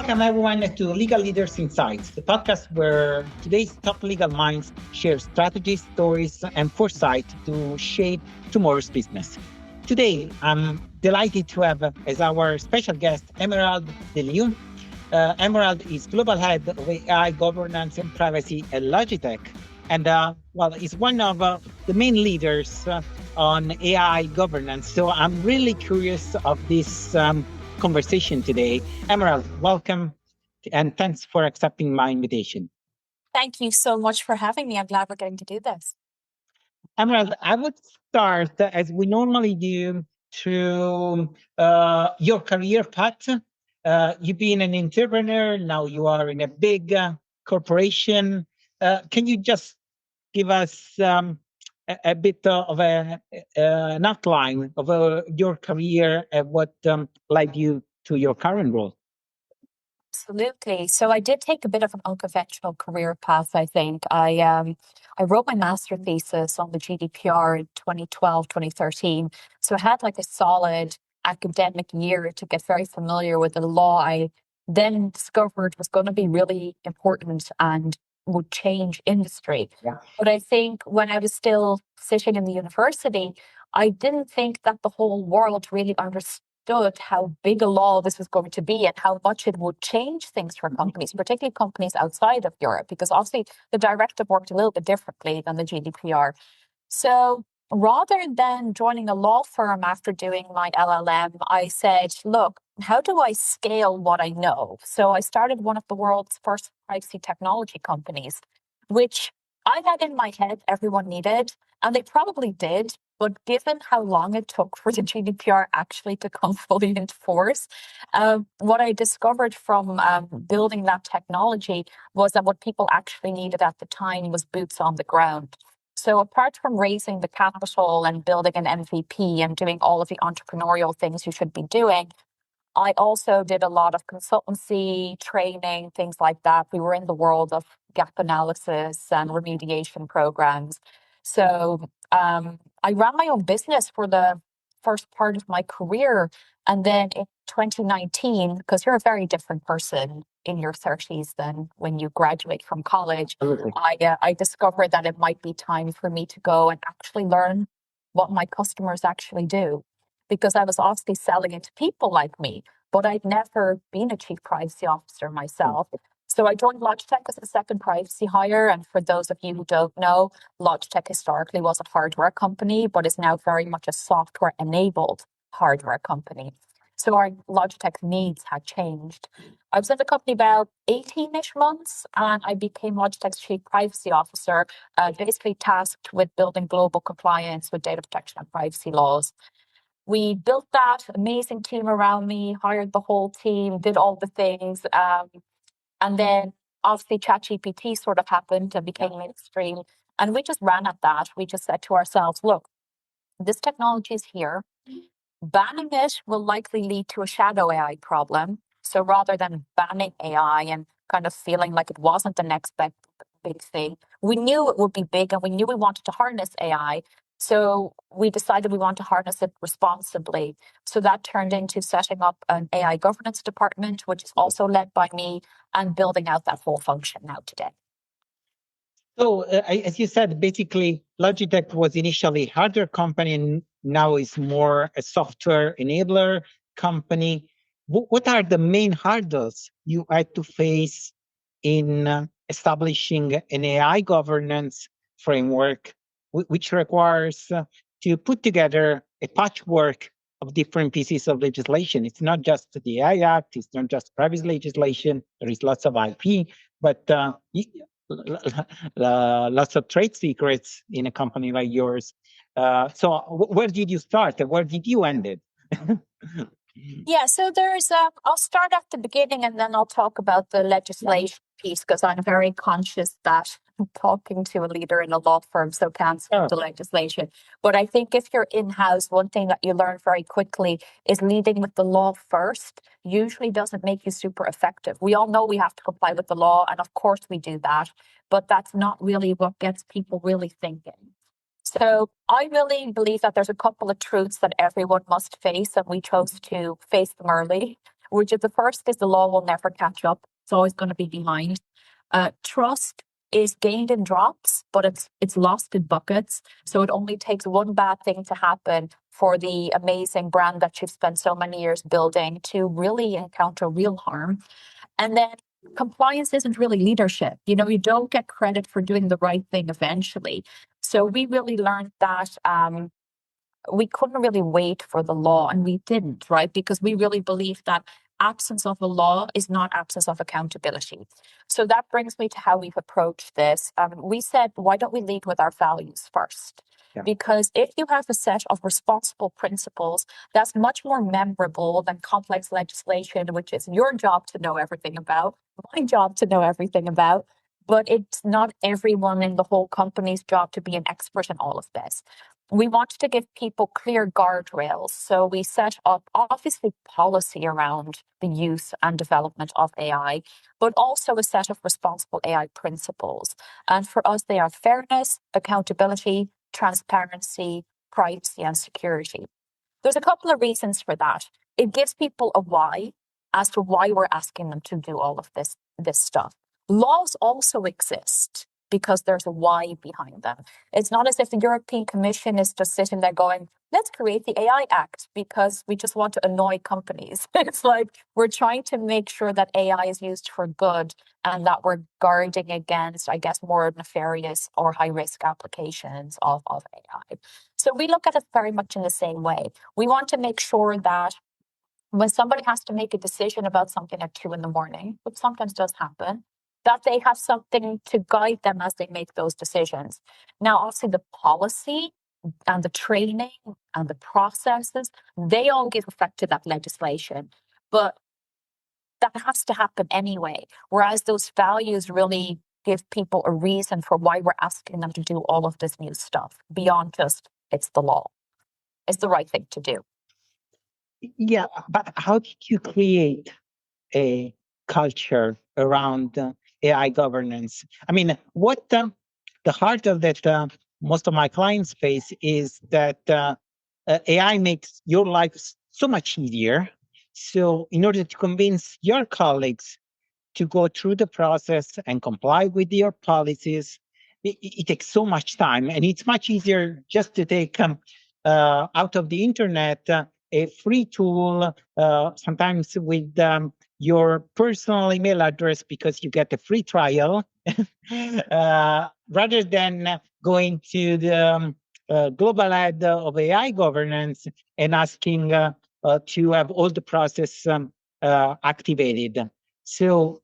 Welcome, everyone, to Legal Leaders Insights, the podcast where today's top legal minds share strategies, stories, and foresight to shape tomorrow's business. Today, I'm delighted to have as our special guest Emerald de Leeuw. Emerald is Global Head of AI Governance and Privacy at Logitech, and is one of the main leaders on AI governance. So I'm really curious of this conversation today. Emerald, welcome, and thanks for accepting my invitation. Thank you so much for having me. I'm glad we're getting to do this. Emerald, I would start, as we normally do, through your career path. You've been an entrepreneur, now you are in a big corporation. Can you just give us a bit of an outline of your career and what led you to your current role? Absolutely. So I did take a bit of an unconventional career path, I think. I wrote my master thesis on the GDPR in 2012, 2013. So I had like a solid academic year to get very familiar with the law I then discovered was going to be really important and would change industry. Yeah. But I think when I was still sitting in the university, I didn't think that the whole world really understood how big a law this was going to be and how much it would change things for companies, particularly companies outside of Europe, because obviously the directive worked a little bit differently than the GDPR. So rather than joining a law firm after doing my LLM, I said, look, how do I scale what I know? So I started one of the world's first privacy technology companies, which I had in my head everyone needed, and they probably did. But given how long it took for the GDPR actually to come fully into force, what I discovered from building that technology was that what people actually needed at the time was boots on the ground. So apart from raising the capital and building an MVP and doing all of the entrepreneurial things you should be doing, I also did a lot of consultancy, training, things like that. We were in the world of gap analysis and remediation programs. So I ran my own business for the first part of my career. And then in 2019, because you're a very different person in your 30s than when you graduate from college, I discovered that it might be time for me to go and actually learn what my customers actually do. Because I was obviously selling it to people like me, but I'd never been a chief privacy officer myself. So I joined Logitech as a second privacy hire. And for those of you who don't know, Logitech historically was a hardware company, but is now very much a software-enabled hardware company. So our Logitech needs had changed. I was in the company about 18-ish months, and I became Logitech's chief privacy officer, basically tasked with building global compliance with data protection and privacy laws. We built that amazing team around me, hired the whole team, did all the things. And then obviously ChatGPT sort of happened and became mainstream. And we just ran at that. We just said to ourselves, look, this technology is here. Banning it will likely lead to a shadow AI problem. So rather than banning AI and kind of feeling like it wasn't the next big thing, we knew it would be big and we knew we wanted to harness AI. So we decided we want to harness it responsibly. So that turned into setting up an AI governance department, which is also led by me, and building out that whole function now today. So as you said, basically Logitech was initially a hardware company and now is more a software enabler company. What are the main hurdles you had to face in establishing an AI governance framework, which requires to put together a patchwork of different pieces of legislation? It's not just the AI Act, it's not just privacy legislation, there is lots of IP, but lots of trade secrets in a company like yours. So where did you start and where did you end it? Yeah, so there's, I'll start at the beginning and then I'll talk about the legislation piece, because I'm very conscious that I'm talking to a leader in a law firm, so can't speak to legislation. But I think if you're in-house, one thing that you learn very quickly is leading with the law first usually doesn't make you super effective. We all know we have to comply with the law, and of course we do that, but that's not really what gets people really thinking. So I really believe that there's a couple of truths that everyone must face, and we chose to face them early. which is the first is the law will never catch up. It's always going to be behind. Trust is gained in drops, but it's lost in buckets. So it only takes one bad thing to happen for the amazing brand that you've spent so many years building to really encounter real harm. And then compliance isn't really leadership. You know, you don't get credit for doing the right thing eventually. So we really learned that we couldn't really wait for the law, and we didn't, right? Because we really believe that absence of a law is not absence of accountability. So that brings me to how we've approached this. We said, why don't we lead with our values first? Yeah. Because if you have a set of responsible principles, that's much more memorable than complex legislation, which is your job to know everything about, my job to know everything about. But it's not everyone in the whole company's job to be an expert in all of this. We wanted to give people clear guardrails. So we set up obviously policy around the use and development of AI, but also a set of responsible AI principles. And for us, they are fairness, accountability, transparency, privacy, and security. There's a couple of reasons for that. It gives people a why as to why we're asking them to do all of this stuff. Laws also exist because there's a why behind them. It's not as if the European Commission is just sitting there going, let's create the AI Act because we just want to annoy companies. It's like we're trying to make sure that AI is used for good and that we're guarding against, I guess, more nefarious or high-risk applications of AI. So we look at it very much in the same way. We want to make sure that when somebody has to make a decision about something at 2 a.m, which sometimes does happen, that they have something to guide them as they make those decisions. Now, obviously, the policy and the training and the processes, they all give effect to that legislation. But that has to happen anyway. Whereas those values really give people a reason for why we're asking them to do all of this new stuff beyond just it's the law. It's the right thing to do. Yeah, but how did you create a culture around AI governance? I mean, what the heart of that most of my clients face is that AI makes your life so much easier. So, in order to convince your colleagues to go through the process and comply with your policies, it takes so much time, and it's much easier just to take out of the internet a free tool, sometimes with your personal email address because you get a free trial, rather than going to the global head of AI governance and asking to have all the process activated. So,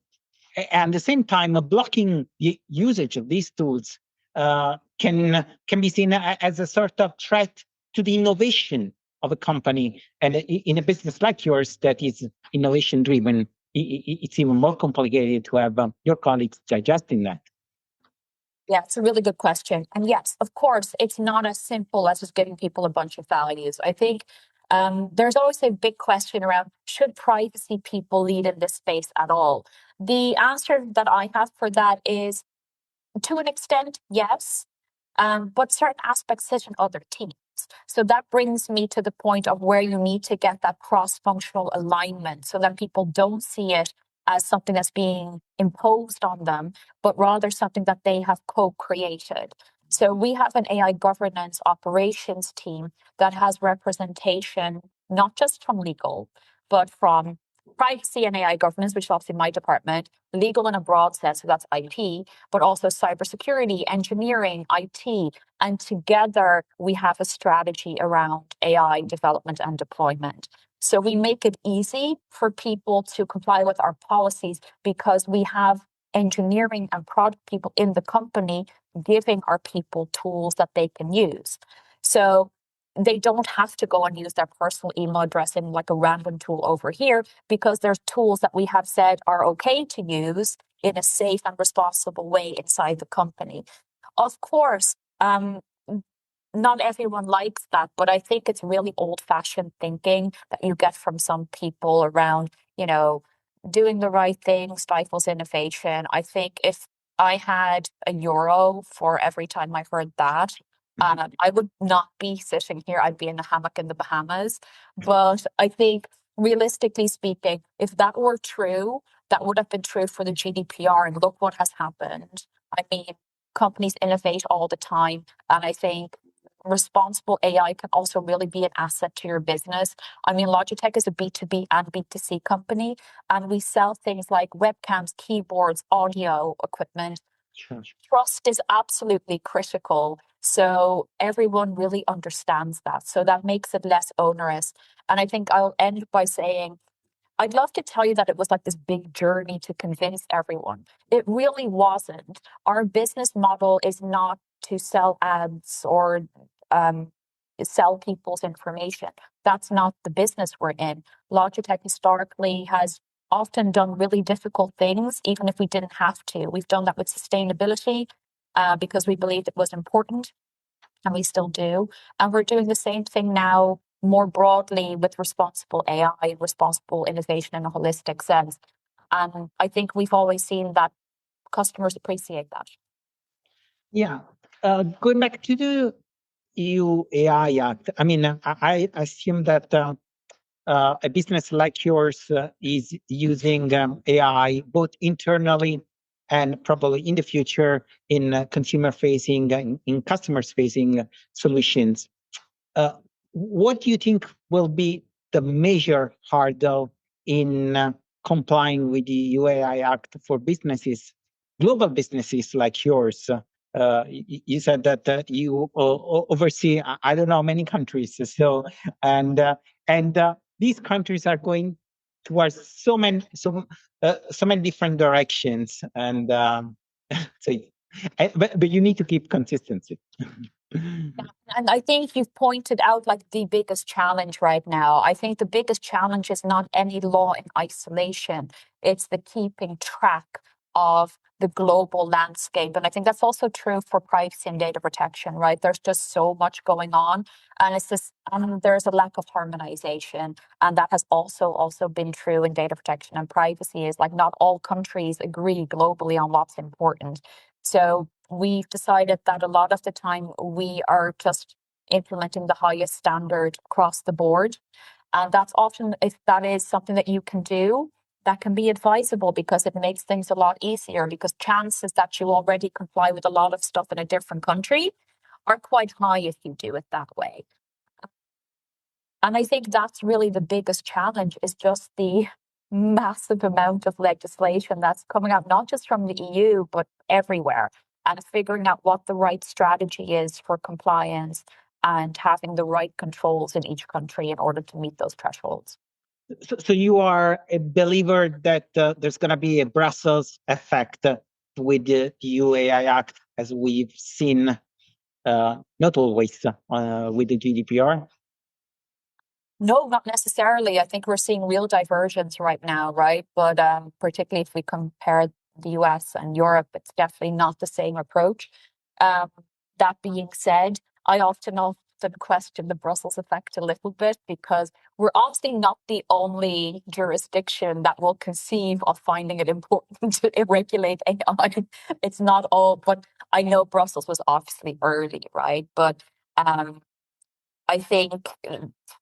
at the same time, blocking the usage of these tools can be seen as a sort of threat to the innovation of a company. And in a business like yours that is innovation driven, it's even more complicated to have your colleagues digesting that. Yeah, it's a really good question. And yes, of course, it's not as simple as just giving people a bunch of values. I think there's always a big question around, should privacy people lead in this space at all? The answer that I have for that is, to an extent, yes, but certain aspects sit in other teams. So that brings me to the point of where you need to get that cross-functional alignment so that people don't see it as something that's being imposed on them, but rather something that they have co-created. So we have an AI governance operations team that has representation, not just from legal, but from privacy and AI governance, which is obviously my department, legal in a broad sense, so that's IP, but also cybersecurity, engineering, IT. And together we have a strategy around AI development and deployment. So we make it easy for people to comply with our policies because we have engineering and product people in the company giving our people tools that they can use. So they don't have to go and use their personal email address in like a random tool over here because there's tools that we have said are okay to use in a safe and responsible way inside the company. Of course, not everyone likes that, but I think it's really old-fashioned thinking that you get from some people around, doing the right thing stifles innovation. I think if I had €1 for every time I heard that, I would not be sitting here. I'd be in a hammock in the Bahamas. But I think realistically speaking, if that were true, that would have been true for the GDPR. And look what has happened. I mean, companies innovate all the time. And I think responsible AI can also really be an asset to your business. I mean, Logitech is a B2B and B2C company, and we sell things like webcams, keyboards, audio equipment. Sure. Trust is absolutely critical. So everyone really understands that. So that makes it less onerous. And I think I'll end by saying, I'd love to tell you that it was like this big journey to convince everyone. It really wasn't. Our business model is not to sell ads or sell people's information. That's not the business we're in. Logitech historically has often done really difficult things, even if we didn't have to. We've done that with sustainability because we believed it was important, and we still do. And we're doing the same thing now more broadly with responsible AI, responsible innovation in a holistic sense. And I think we've always seen that customers appreciate that. Yeah. Going back to the EU AI Act, I mean, I assume that a business like yours is using AI both internally and probably in the future in consumer-facing, in customers-facing solutions. What do you think will be the major hurdle in complying with the EU AI Act for businesses, global businesses like yours? You said that you oversee, I don't know, many countries. So, and these countries are going towards so many different directions, and so, but you need to keep consistency. And I think you've pointed out like the biggest challenge right now. I think the biggest challenge is not any law in isolation. It's the keeping track of the global landscape. And I think that's also true for privacy and data protection, right? There's just so much going on. And it's this, there's a lack of harmonization. And that has also been true in data protection and privacy, is like not all countries agree globally on what's important. So we've decided that a lot of the time we are just implementing the highest standard across the board. And that's often, if that is something that you can do, that can be advisable because it makes things a lot easier, because chances that you already comply with a lot of stuff in a different country are quite high if you do it that way. And I think that's really the biggest challenge, is just the massive amount of legislation that's coming out, not just from the EU, but everywhere, and figuring out what the right strategy is for compliance and having the right controls in each country in order to meet those thresholds. So you are a believer that there's going to be a Brussels effect with the EU AI Act, as we've seen, not always with the GDPR? No, not necessarily. I think we're seeing real divergence right now, right? But particularly if we compare the US and Europe, it's definitely not the same approach. That being said, I often question the Brussels effect a little bit, because we're obviously not the only jurisdiction that will conceive of finding it important to regulate AI. It's not all, but I know Brussels was obviously early, right? But I think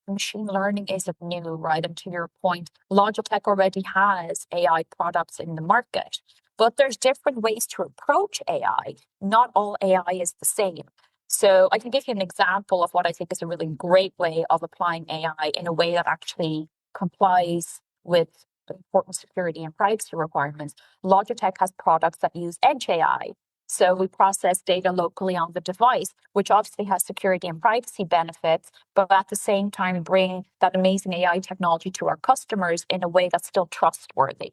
machine learning isn't new, right? And to your point, Logitech already has AI products in the market, but there's different ways to approach AI. Not all AI is the same. So I can give you an example of what I think is a really great way of applying AI in a way that actually complies with important security and privacy requirements. Logitech has products that use Edge AI. So we process data locally on the device, which obviously has security and privacy benefits, but at the same time bring that amazing AI technology to our customers in a way that's still trustworthy.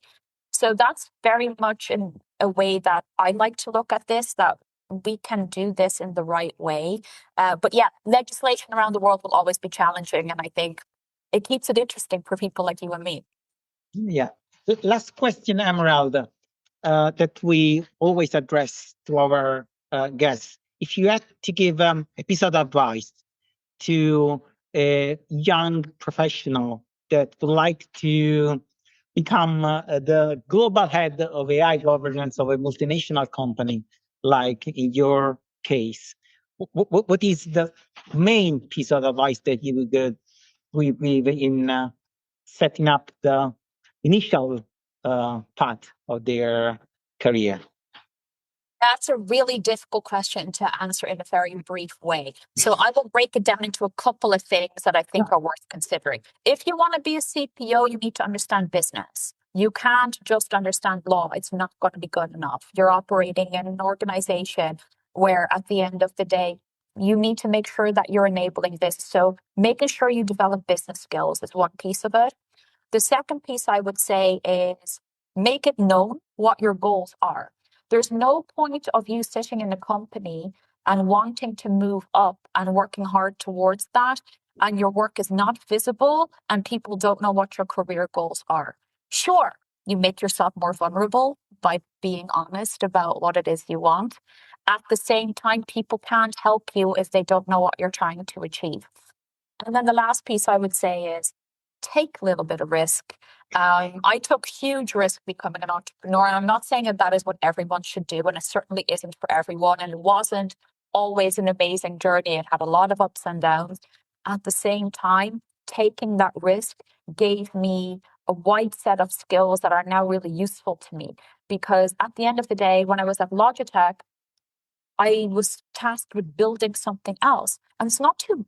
So that's very much in a way that I like to look at this, that we can do this in the right way. But yeah, legislation around the world will always be challenging, and I think it keeps it interesting for people like you and me. Yeah. Last question, Emerald, that we always address to our guests. If you had to give a piece of advice to a young professional that would like to become the global head of AI governance of a multinational company, like in your case, what is the main piece of advice that you would give in setting up the initial path of their career? That's a really difficult question to answer in a very brief way. So I will break it down into a couple of things that I think are worth considering. If you want to be a CPO, you need to understand business. You can't just understand law. It's not going to be good enough. You're operating in an organization where at the end of the day, you need to make sure that you're enabling this. So making sure you develop business skills is one piece of it. The second piece I would say is make it known what your goals are. There's no point of you sitting in a company and wanting to move up and working hard towards that, and your work is not visible and people don't know what your career goals are. Sure, you make yourself more vulnerable by being honest about what it is you want. At the same time, people can't help you if they don't know what you're trying to achieve. And then the last piece I would say is take a little bit of risk. I took huge risk becoming an entrepreneur, and I'm not saying that is what everyone should do, and it certainly isn't for everyone, and it wasn't always an amazing journey. It had a lot of ups and downs. At the same time, taking that risk gave me a wide set of skills that are now really useful to me, because at the end of the day, when I was at Logitech, I was tasked with building something else, and it's not too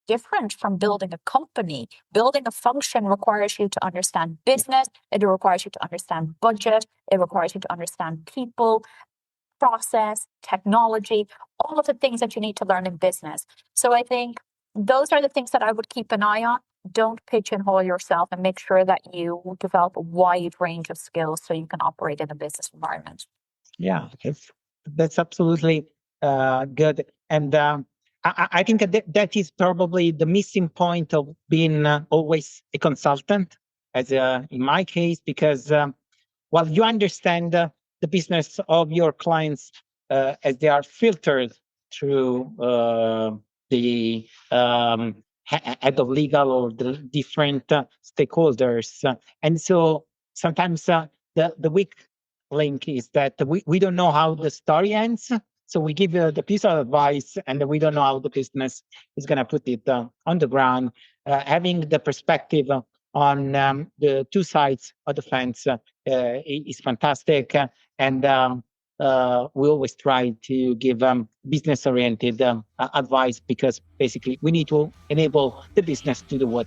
different from building a company. Building a function requires you to understand business, it requires you to understand budget, it requires you to understand people, process, technology, all of the things that you need to learn in business. So I think those are the things that I would keep an eye on. Don't pigeonhole yourself, and make sure that you develop a wide range of skills so you can operate in a business environment. Yeah, that's absolutely good. And I think that is probably the missing point of being always a consultant, as in my case, because while you understand the business of your clients as they are filtered through the head of legal or the different stakeholders. And so sometimes the weak link is that we don't know how the story ends. So we give the piece of advice, and we don't know how the business is going to put it on the ground. Having the perspective on the two sides of the fence is fantastic. And we always try to give business-oriented advice, because basically we need to enable the business to do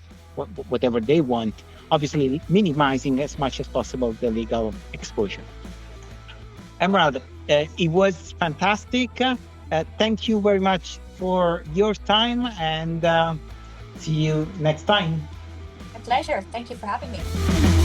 whatever they want, obviously minimizing as much as possible the legal exposure. Emerald, it was fantastic. Thank you very much for your time, and see you next time. A pleasure. Thank you for having me.